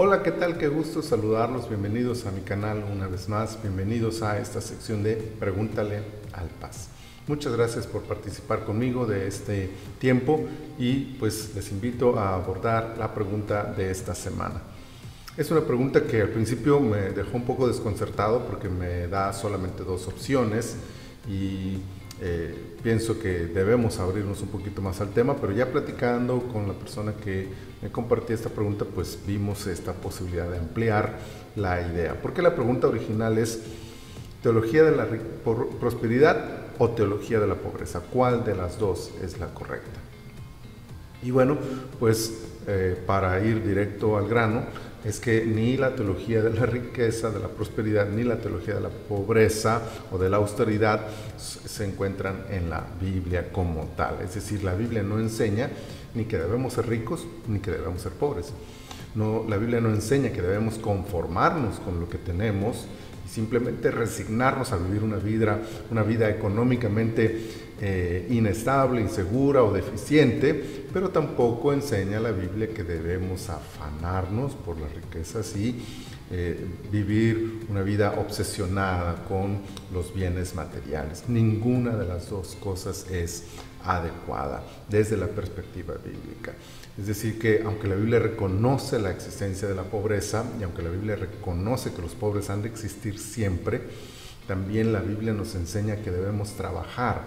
Hola, ¿qué tal? Qué gusto saludarlos. Bienvenidos a mi canal una vez más. Bienvenidos a esta sección de Pregúntale al Paz. Muchas gracias por participar conmigo de este tiempo y pues les invito a abordar la pregunta de esta semana. Es una pregunta que al principio me dejó un poco desconcertado porque me da solamente dos opciones y pienso que debemos abrirnos un poquito más al tema, pero ya platicando con la persona que me compartía esta pregunta, pues vimos esta posibilidad de ampliar la idea. Porque la pregunta original es: ¿teología de la prosperidad o teología de la pobreza? ¿Cuál de las dos es la correcta? Y bueno, pues para ir directo al grano, es que ni la teología de la riqueza, de la prosperidad, ni la teología de la pobreza o de la austeridad se encuentran en la Biblia como tal. Es decir, la Biblia no enseña ni que debemos ser ricos ni que debemos ser pobres. No, la Biblia no enseña que debemos conformarnos con lo que tenemos y simplemente resignarnos a vivir una vida económicamente inestable, insegura o deficiente, pero tampoco enseña la Biblia que debemos afanarnos por las riquezas y vivir una vida obsesionada con los bienes materiales. Ninguna de las dos cosas es adecuada desde la perspectiva bíblica. Es decir, que aunque la Biblia reconoce la existencia de la pobreza y aunque la Biblia reconoce que los pobres han de existir siempre, también la Biblia nos enseña que debemos trabajar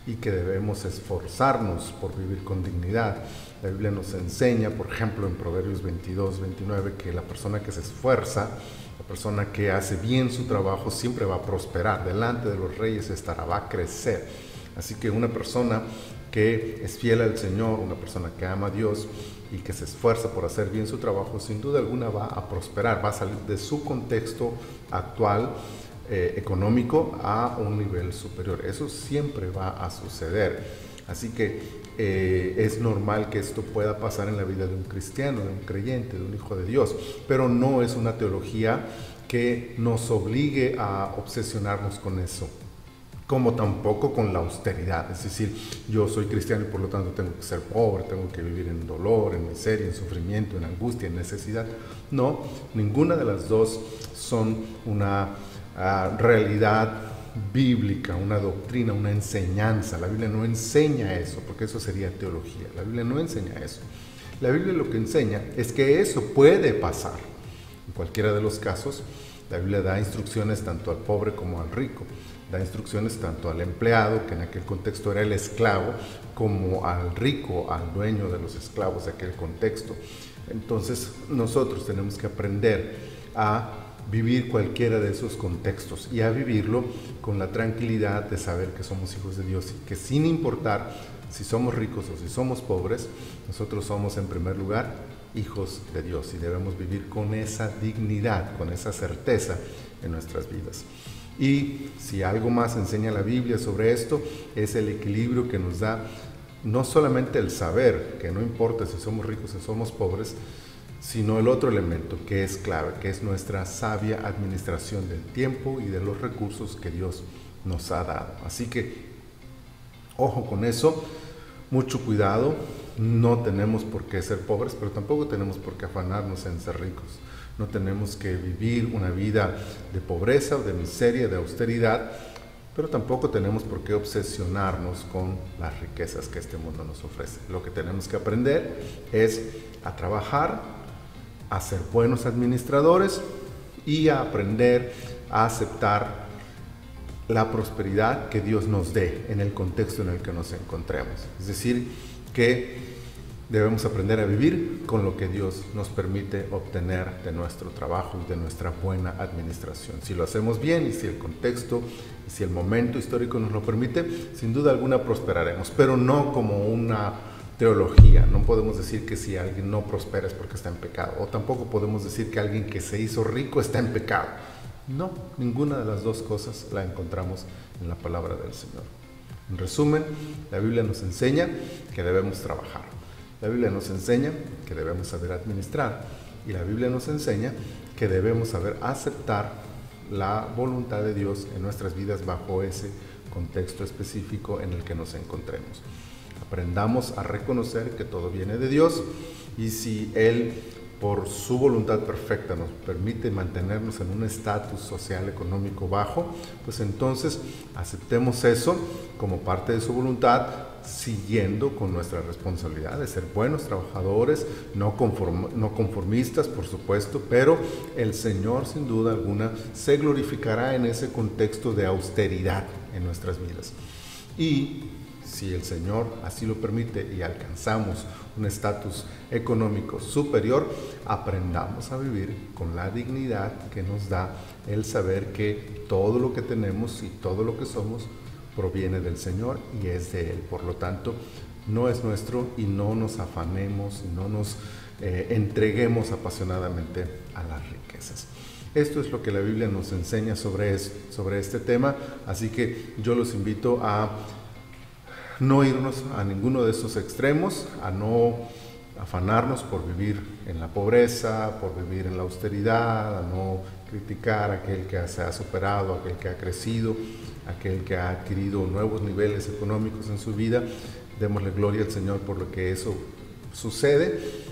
y que debemos esforzarnos por vivir con dignidad. La Biblia nos enseña, por ejemplo, en Proverbios 22, 29, que la persona que se esfuerza, la persona que hace bien su trabajo, siempre va a prosperar. Delante de los reyes estará, va a crecer. Así que una persona que es fiel al Señor, una persona que ama a Dios y que se esfuerza por hacer bien su trabajo, sin duda alguna va a prosperar, va a salir de su contexto actual económico a un nivel superior. Eso siempre va a suceder. Así que es normal que esto pueda pasar en la vida de un cristiano, de un creyente, de un hijo de Dios, pero no es una teología que nos obligue a obsesionarnos con eso, como tampoco con la austeridad. Es decir, yo soy cristiano y por lo tanto tengo que ser pobre, tengo que vivir en dolor, en miseria, en sufrimiento, en angustia, en necesidad. No, ninguna de las dos son una realidad bíblica, una doctrina, una enseñanza. La Biblia no enseña eso, porque eso sería teología. La Biblia no enseña eso. La Biblia lo que enseña es que eso puede pasar. En cualquiera de los casos, la Biblia da instrucciones tanto al pobre como al rico. Da instrucciones tanto al empleado, que en aquel contexto era el esclavo, como al rico, al dueño de los esclavos de aquel contexto. Entonces, nosotros tenemos que aprender a vivir cualquiera de esos contextos y a vivirlo con la tranquilidad de saber que somos hijos de Dios y que sin importar si somos ricos o si somos pobres, nosotros somos en primer lugar hijos de Dios y debemos vivir con esa dignidad, con esa certeza en nuestras vidas. Y si algo más enseña la Biblia sobre esto, es el equilibrio que nos da no solamente el saber que no importa si somos ricos o somos pobres, sino el otro elemento que es clave, que es nuestra sabia administración del tiempo y de los recursos que Dios nos ha dado. Así que, ojo con eso, mucho cuidado, no tenemos por qué ser pobres, pero tampoco tenemos por qué afanarnos en ser ricos. No tenemos que vivir una vida de pobreza o de miseria, de austeridad, pero tampoco tenemos por qué obsesionarnos con las riquezas que este mundo nos ofrece. Lo que tenemos que aprender es a trabajar, a ser buenos administradores y a aprender a aceptar la prosperidad que Dios nos dé en el contexto en el que nos encontremos. Es decir, que debemos aprender a vivir con lo que Dios nos permite obtener de nuestro trabajo y de nuestra buena administración. Si lo hacemos bien y si el contexto y si el momento histórico nos lo permite, sin duda alguna prosperaremos, pero no como una teología. No podemos decir que si alguien no prospera es porque está en pecado, o tampoco podemos decir que alguien que se hizo rico está en pecado. No, ninguna de las dos cosas la encontramos en la palabra del Señor. En resumen, la Biblia nos enseña que debemos trabajar. La Biblia nos enseña que debemos saber administrar y la Biblia nos enseña que debemos saber aceptar la voluntad de Dios en nuestras vidas bajo ese contexto específico en el que nos encontremos. Aprendamos a reconocer que todo viene de Dios y si Él por su voluntad perfecta nos permite mantenernos en un estatus social económico bajo, pues entonces aceptemos eso como parte de su voluntad, siguiendo con nuestra responsabilidad de ser buenos trabajadores, no conformistas, por supuesto, pero el Señor sin duda alguna se glorificará en ese contexto de austeridad en nuestras vidas. Y si el Señor así lo permite y alcanzamos un estatus económico superior, aprendamos a vivir con la dignidad que nos da el saber que todo lo que tenemos y todo lo que somos proviene del Señor y es de Él. Por lo tanto, no es nuestro y no nos afanemos y no nos entreguemos apasionadamente a las riquezas. Esto es lo que la Biblia nos enseña sobre este tema, así que yo los invito a no irnos a ninguno de esos extremos, a no afanarnos por vivir en la pobreza, por vivir en la austeridad, a no criticar a aquel que se ha superado, a aquel que ha crecido, a aquel que ha adquirido nuevos niveles económicos en su vida. Démosle gloria al Señor por lo que eso sucede.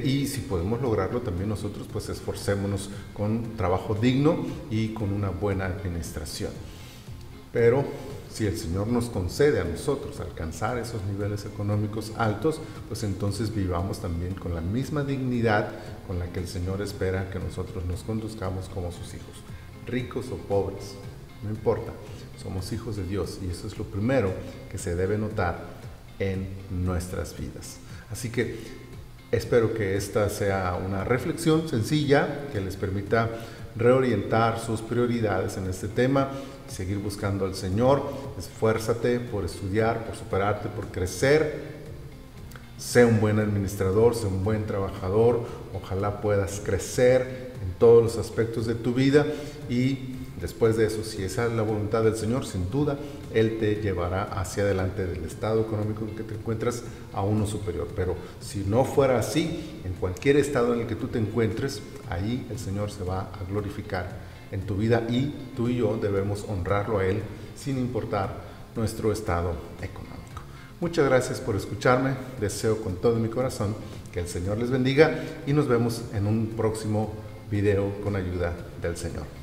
Y si podemos lograrlo también nosotros, pues esforcémonos con trabajo digno y con una buena administración. Pero si el Señor nos concede a nosotros alcanzar esos niveles económicos altos, pues entonces vivamos también con la misma dignidad con la que el Señor espera que nosotros nos conduzcamos como sus hijos, ricos o pobres, no importa, somos hijos de Dios y eso es lo primero que se debe notar en nuestras vidas. Así que espero que esta sea una reflexión sencilla que les permita reorientar sus prioridades en este tema, seguir buscando al Señor. Esfuérzate por estudiar, por superarte, por crecer. Sé un buen administrador, sé un buen trabajador. Ojalá puedas crecer en todos los aspectos de tu vida y después de eso, si esa es la voluntad del Señor, sin duda, Él te llevará hacia adelante del estado económico en que te encuentras a uno superior. Pero si no fuera así, en cualquier estado en el que tú te encuentres, ahí el Señor se va a glorificar en tu vida y tú y yo debemos honrarlo a Él sin importar nuestro estado económico. Muchas gracias por escucharme. Deseo con todo mi corazón que el Señor les bendiga y nos vemos en un próximo video con ayuda del Señor.